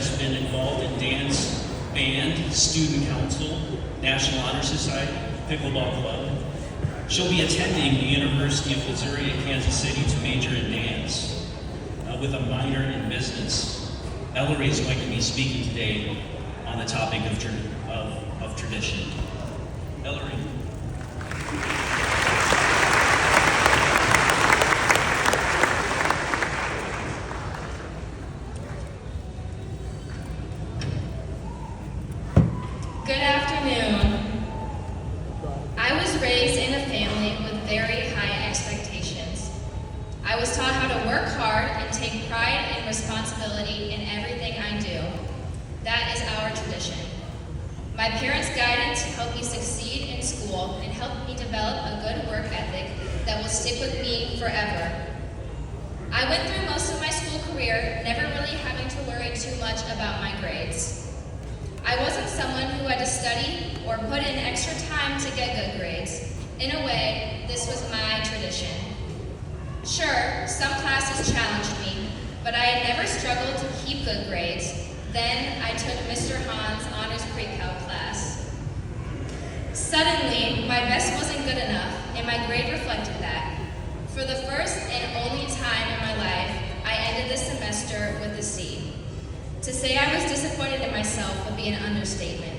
has been involved in dance, band, student council, National Honor Society, pickleball club. She'll be attending the University of Missouri at Kansas City to major in dance with a minor in business. Ellery is going to be speaking today on the topic of tradition. Ellery. Good afternoon. I was raised in a family with very high expectations. I was taught how to work hard and take pride and responsibility in everything I do. That is our tradition. My parents' guidance helped me succeed in school and helped me develop a good work ethic that will stick with me forever. I went through most of my school career never really having to worry too much about my grades. I wasn't someone who had to study or put in extra time to get good grades. In a way, this was my tradition. Sure, some classes challenged me, but I had never struggled to keep good grades. Then I took Mr. Hahn's Honors Pre-Cal class. Suddenly, my best wasn't good enough, and my grade reflected that. For the first and only time in my life, I ended the semester with a C. To say I was disappointed in myself would be an understatement.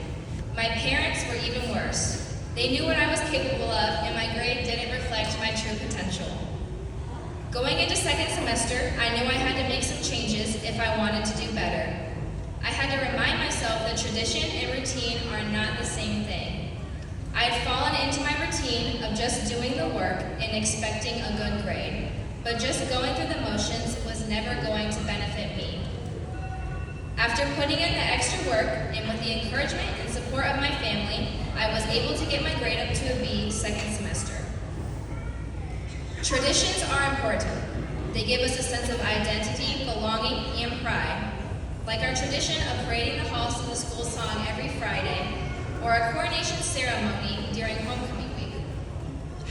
My parents were even worse. They knew what I was capable of, and my grade didn't reflect my true potential. Going into second semester, I knew I had to make some changes if I wanted to do better. I had to remind myself that tradition and routine are not the same thing. I had fallen into my routine of just doing the work and expecting a good grade, but just going through the motions was never going to benefit me. After putting in the extra work and with the encouragement and support of my family, I was able to get my grade up to a B second semester. Traditions are important. They give us a sense of identity, belonging, and pride. Like our tradition of parading the halls to the school song every Friday, or a coronation ceremony during homecoming week.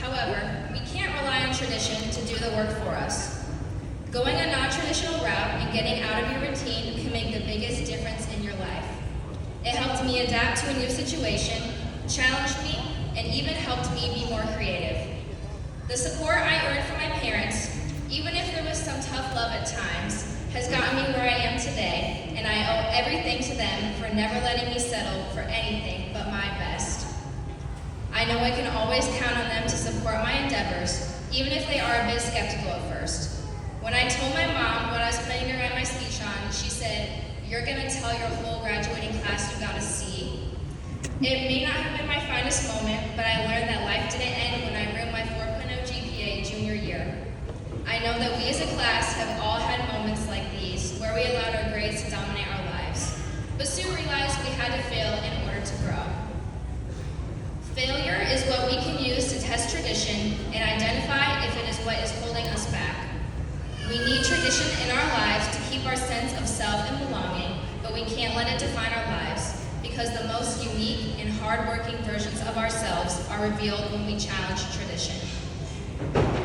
However, we can't rely on tradition to do the work for us. Going a non-traditional route and getting out of your routine can make the biggest difference in your life. It helped me adapt to a new situation, challenged me, and even helped me be more creative. The support I earned from my parents, even if there was some tough love at times, has gotten me where I am today, and I owe everything to them for never letting me settle for anything but my best. I know I can always count on them to support my endeavors, even if they are a bit skeptical at first. When I told my mom what I was planning to write my speech on, she said, "You're gonna tell your whole graduating class you got a C." It may not have been my finest moment, but I learned that life didn't end when I ruined my 4.0 GPA junior year. I know that we as a class have all had moments like these, where we allowed our grades to dominate our lives, but soon realized we had to fail in order to grow. Failure is what we can use to test tradition and identify if it is what is holding us back. We need tradition in our lives to keep our sense of self and belonging, but we can't let it define our lives, because the most unique and hard-working versions of ourselves are revealed when we challenge tradition.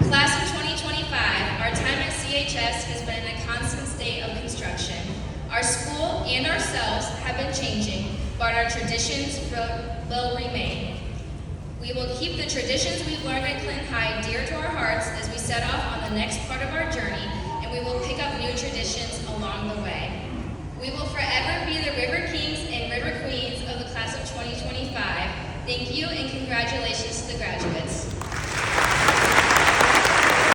Class of 2025, our time at CHS has been in a constant state of construction. Our school and ourselves have been changing, but our traditions will remain. We will keep the traditions we've learned at Clinton High dear to our hearts as we set off on the next part of our journey, and we will pick up new traditions along the way. We will forever be the River Kings and River Queens of the class of 2025. Thank you and congratulations to the graduates.